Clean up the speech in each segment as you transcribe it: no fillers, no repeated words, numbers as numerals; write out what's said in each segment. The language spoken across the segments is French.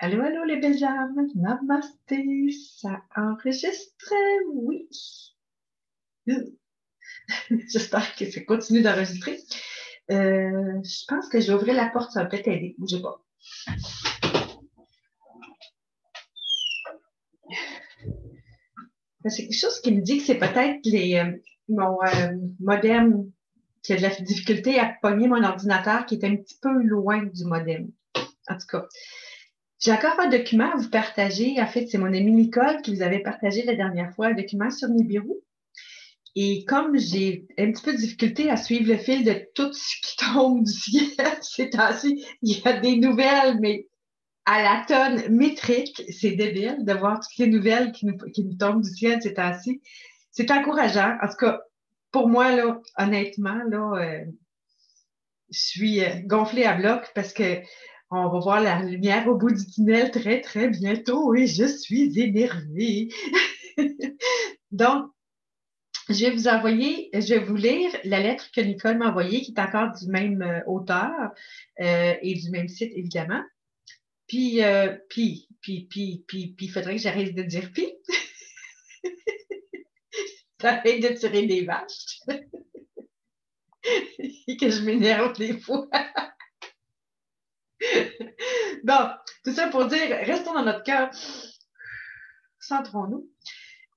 Allô, allô les belles âmes, namasté, ça enregistre, oui. J'espère que ça continue d'enregistrer. Je pense que je vais ouvrir la porte, ça va peut-être aider, bougez pas. C'est quelque chose qui me dit que c'est peut-être mon modem qui a de la difficulté à pogner mon ordinateur qui est un petit peu loin du modem. En tout cas, j'ai encore un document à vous partager. En fait, c'est mon amie Nicole qui vous avait partagé la dernière fois un document sur Nibiru. Et comme j'ai un petit peu de difficulté à suivre le fil de tout ce qui tombe du ciel ces temps-ci, il y a des nouvelles, mais à la tonne métrique, c'est débile de voir toutes les nouvelles qui nous tombent du ciel ces temps-ci. C'est encourageant. En tout cas, pour moi, là, honnêtement, là, je suis gonflée à bloc parce que on va voir la lumière au bout du tunnel très, très bientôt et je suis énervée. Donc, je vais vous lire la lettre que Nicole m'a envoyée, qui est encore du même auteur et du même site, évidemment. Puis, il faudrait que j'arrête de dire puis. J'arrête de tirer des vaches et que je m'énerve des fois. Bon, tout ça pour dire, restons dans notre cœur. Centrons-nous.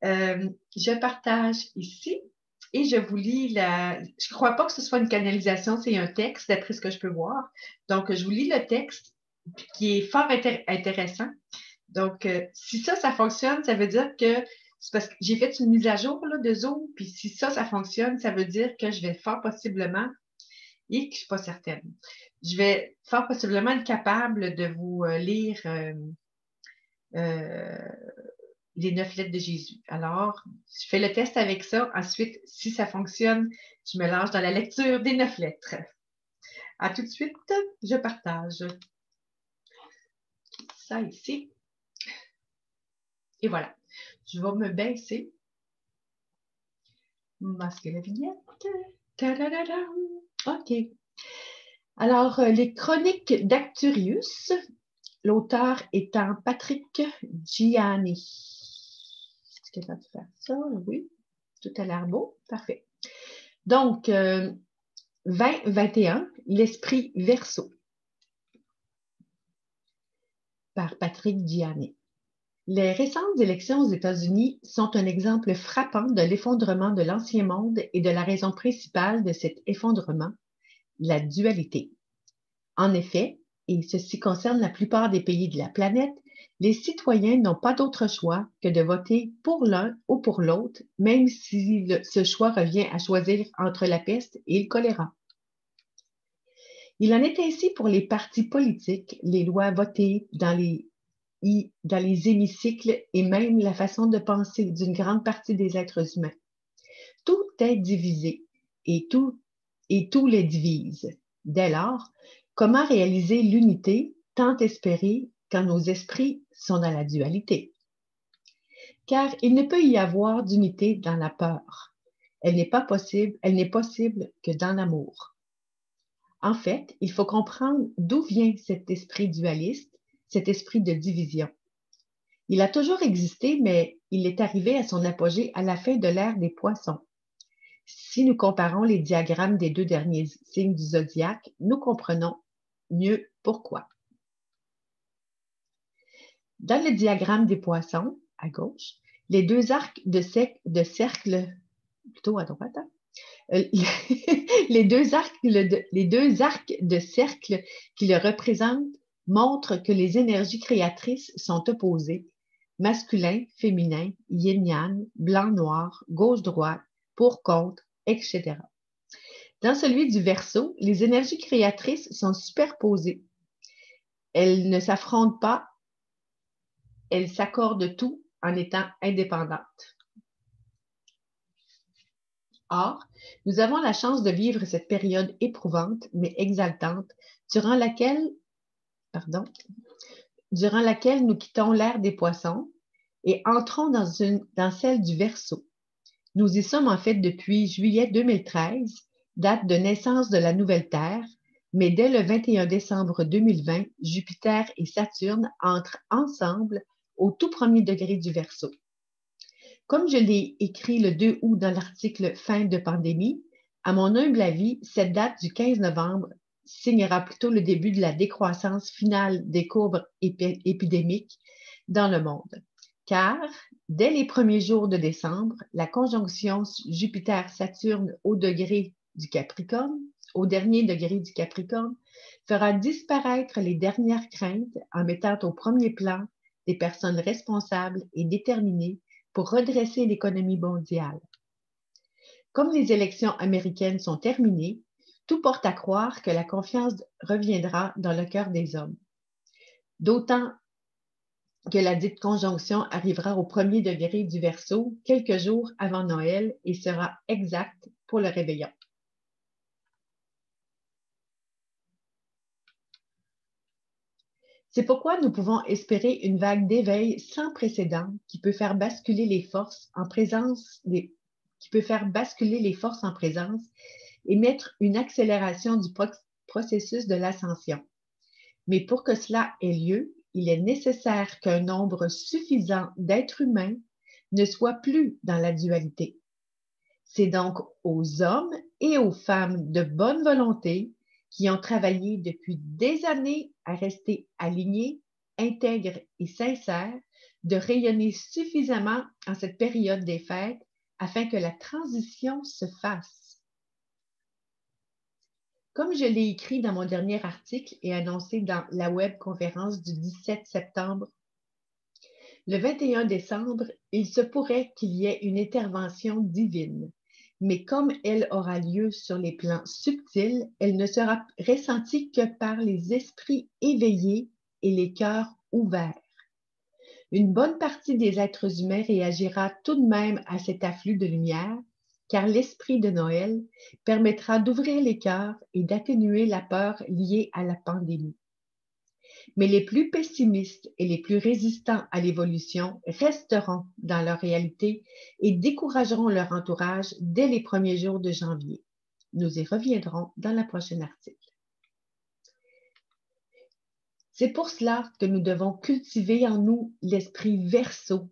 Je partage ici et je vous lis Je ne crois pas que ce soit une canalisation, c'est un texte, d'après ce que je peux voir. Donc, je vous lis le texte qui est fort intéressant. Donc, si ça fonctionne, ça veut dire que c'est parce que j'ai fait une mise à jour là, de Zoom, puis si ça fonctionne, ça veut dire que je vais fort possiblement, et que je ne suis pas certaine, je vais fort possiblement être capable de vous lire euh, les 9 lettres de Jésus. Alors, je fais le test avec ça. Ensuite, si ça fonctionne, je me lance dans la lecture des 9 lettres. À tout de suite, je partage ça ici. Et voilà. Je vais me baisser, masquer la vignette. Ta-da-da-da. OK. Alors, les chroniques d'Acturius, l'auteur étant Patrick Gianni. Est-ce que ça peut faire ça? Oui. Tout a l'air beau. Parfait. Donc, 2021, l'esprit Verseau, par Patrick Gianni. Les récentes élections aux États-Unis sont un exemple frappant de l'effondrement de l'ancien monde et de la raison principale de cet effondrement, la dualité. En effet, et ceci concerne la plupart des pays de la planète, les citoyens n'ont pas d'autre choix que de voter pour l'un ou pour l'autre, même si ce choix revient à choisir entre la peste et le choléra. Il en est ainsi pour les partis politiques, les lois votées dans les hémicycles et même la façon de penser d'une grande partie des êtres humains. Tout est divisé et tout les divise. Dès lors, comment réaliser l'unité tant espérée quand nos esprits sont dans la dualité? Car il ne peut y avoir d'unité dans la peur. Elle n'est possible que dans l'amour. En fait, il faut comprendre d'où vient cet esprit dualiste, cet esprit de division. Il a toujours existé, mais il est arrivé à son apogée à la fin de l'ère des poissons. Si nous comparons les diagrammes des 2 derniers signes du zodiaque, nous comprenons mieux pourquoi. Dans le diagramme des poissons, à gauche, les 2 arcs de cercle, plutôt à droite, les deux arcs de cercle qui le représentent montrent que les énergies créatrices sont opposées, masculin, féminin, yin-yang, blanc-noir, gauche-droite, pour-contre, etc. Dans celui du Verseau, les énergies créatrices sont superposées. Elles ne s'affrontent pas, elles s'accordent tout en étant indépendantes. Or, nous avons la chance de vivre cette période éprouvante mais exaltante durant laquelle nous quittons l'ère des poissons et entrons dans celle du Verseau. Nous y sommes en fait depuis juillet 2013, date de naissance de la nouvelle Terre, Mais dès le 21 décembre 2020, Jupiter et Saturne entrent ensemble au tout premier degré du Verseau. Comme je l'ai écrit le 2 août dans l'article Fin de pandémie, à mon humble avis, cette date du 15 novembre signera plutôt le début de la décroissance finale des courbes épidémiques dans le monde. Car, dès les premiers jours de décembre, la conjonction Jupiter-Saturne au degré du Capricorne, au dernier degré du Capricorne, fera disparaître les dernières craintes en mettant au premier plan des personnes responsables et déterminées pour redresser l'économie mondiale. Comme les élections américaines sont terminées, tout porte à croire que la confiance reviendra dans le cœur des hommes. D'autant que la dite conjonction arrivera au premier degré du Verseau quelques jours avant Noël et sera exacte pour le réveillon. C'est pourquoi nous pouvons espérer une vague d'éveil sans précédent qui peut faire basculer les forces en présence et mettre une accélération du processus de l'ascension. Mais pour que cela ait lieu, il est nécessaire qu'un nombre suffisant d'êtres humains ne soit plus dans la dualité. C'est donc aux hommes et aux femmes de bonne volonté qui ont travaillé depuis des années à rester alignés, intègres et sincères, de rayonner suffisamment en cette période des fêtes afin que la transition se fasse. Comme je l'ai écrit dans mon dernier article et annoncé dans la webconférence du 17 septembre, le 21 décembre, il se pourrait qu'il y ait une intervention divine. Mais comme elle aura lieu sur les plans subtils, elle ne sera ressentie que par les esprits éveillés et les cœurs ouverts. Une bonne partie des êtres humains réagira tout de même à cet afflux de lumière, car l'esprit de Noël permettra d'ouvrir les cœurs et d'atténuer la peur liée à la pandémie. Mais les plus pessimistes et les plus résistants à l'évolution resteront dans leur réalité et décourageront leur entourage dès les premiers jours de janvier. Nous y reviendrons dans le prochain article. C'est pour cela que nous devons cultiver en nous l'esprit Verseau,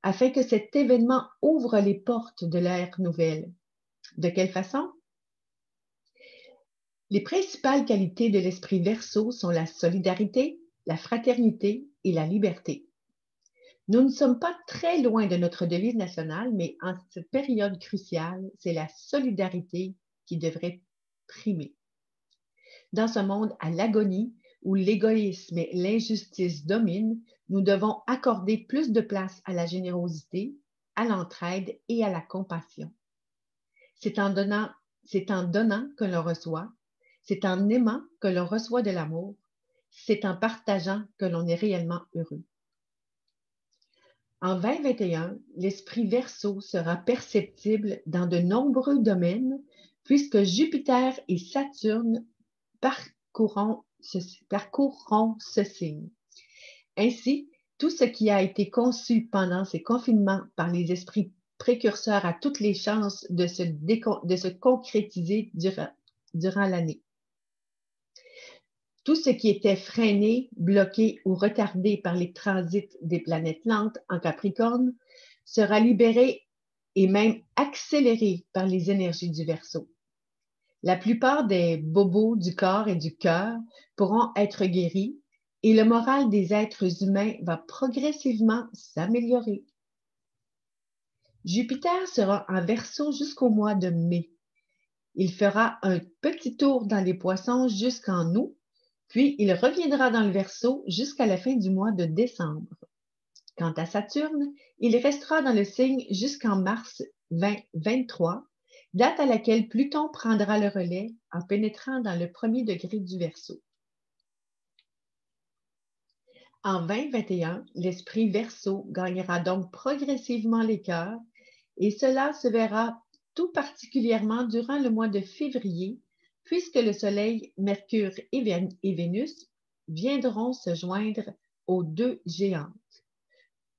afin que cet événement ouvre les portes de l'ère nouvelle. De quelle façon? Les principales qualités de l'esprit Verseau sont la solidarité, la fraternité et la liberté. Nous ne sommes pas très loin de notre devise nationale, mais en cette période cruciale, c'est la solidarité qui devrait primer. Dans ce monde à l'agonie, où l'égoïsme et l'injustice dominent, nous devons accorder plus de place à la générosité, à l'entraide et à la compassion. C'est en donnant que l'on reçoit, c'est en aimant que l'on reçoit de l'amour, c'est en partageant que l'on est réellement heureux. En 2021, l'esprit Verseau sera perceptible dans de nombreux domaines puisque Jupiter et Saturne parcourront ce signe. Ainsi, tout ce qui a été conçu pendant ces confinements par les esprits précurseurs a toutes les chances de se concrétiser durant l'année. Tout ce qui était freiné, bloqué ou retardé par les transits des planètes lentes en Capricorne sera libéré et même accéléré par les énergies du Verseau. La plupart des bobos du corps et du cœur pourront être guéris et le moral des êtres humains va progressivement s'améliorer. Jupiter sera en Verseau jusqu'au mois de mai. Il fera un petit tour dans les Poissons jusqu'en août, puis il reviendra dans le Verseau jusqu'à la fin du mois de décembre. Quant à Saturne, il restera dans le signe jusqu'en mars 2023, date à laquelle Pluton prendra le relais en pénétrant dans le premier degré du Verseau. En 2021, l'esprit Verseau gagnera donc progressivement les cœurs et cela se verra tout particulièrement durant le mois de février, puisque le Soleil, Mercure et Vénus viendront se joindre aux deux géantes.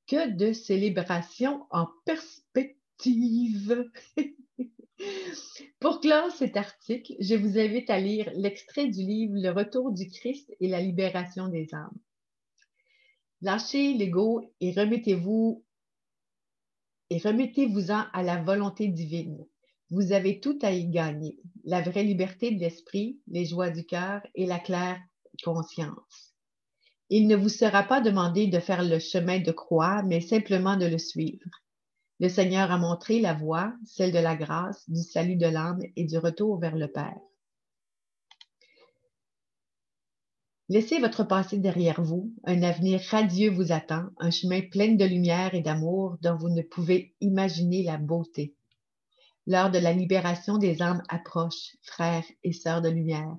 Que de célébrations en perspective! Pour clore cet article, je vous invite à lire l'extrait du livre Le retour du Christ et la libération des âmes. Lâchez l'ego et remettez-vous-en à la volonté divine. Vous avez tout à y gagner, la vraie liberté de l'esprit, les joies du cœur et la claire conscience. Il ne vous sera pas demandé de faire le chemin de croix, mais simplement de le suivre. Le Seigneur a montré la voie, celle de la grâce, du salut de l'âme et du retour vers le Père. Laissez votre passé derrière vous, un avenir radieux vous attend, un chemin plein de lumière et d'amour dont vous ne pouvez imaginer la beauté. L'heure de la libération des âmes approche, frères et sœurs de lumière.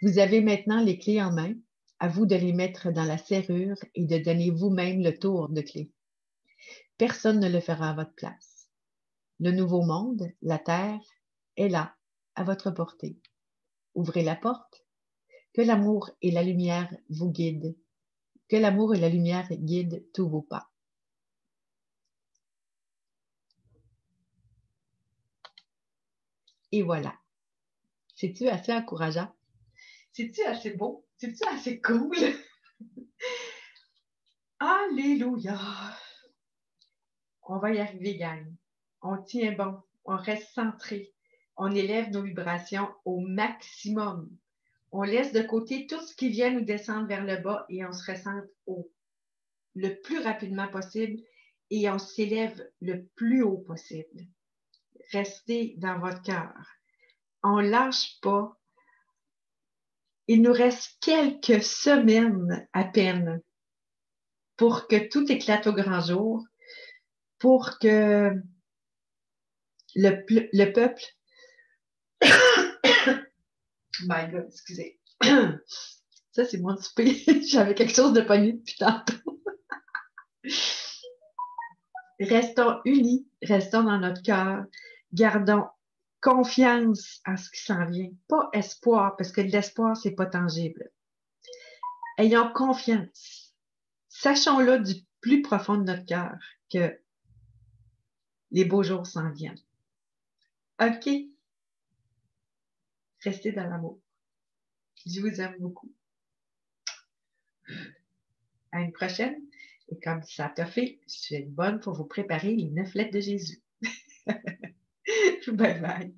Vous avez maintenant les clés en main, à vous de les mettre dans la serrure et de donner vous-même le tour de clé. Personne ne le fera à votre place. Le nouveau monde, la terre, est là, à votre portée. Ouvrez la porte. Que l'amour et la lumière vous guident. Que l'amour et la lumière guident tous vos pas. Et voilà. C'est-tu assez encourageant? C'est-tu assez beau? C'est-tu assez cool? Alléluia! On va y arriver, gang. On tient bon. On reste centré. On élève nos vibrations au maximum. On laisse de côté tout ce qui vient nous descendre vers le bas et on se ressent haut le plus rapidement possible et on s'élève le plus haut possible. Restez dans votre cœur. On ne lâche pas. Il nous reste quelques semaines à peine pour que tout éclate au grand jour, pour que le peuple... My God, excusez. Ça, c'est mon souper. J'avais quelque chose de pogné depuis tantôt. Restons unis, restons dans notre cœur, gardons confiance en ce qui s'en vient, pas espoir, parce que l'espoir, c'est pas tangible. Ayons confiance. Sachons-le du plus profond de notre cœur que les beaux jours s'en viennent. OK? Restez dans l'amour. Je vous aime beaucoup. À une prochaine. Et comme ça t'a fait, je suis bonne pour vous préparer les 9 lettres de Jésus. Bye bye.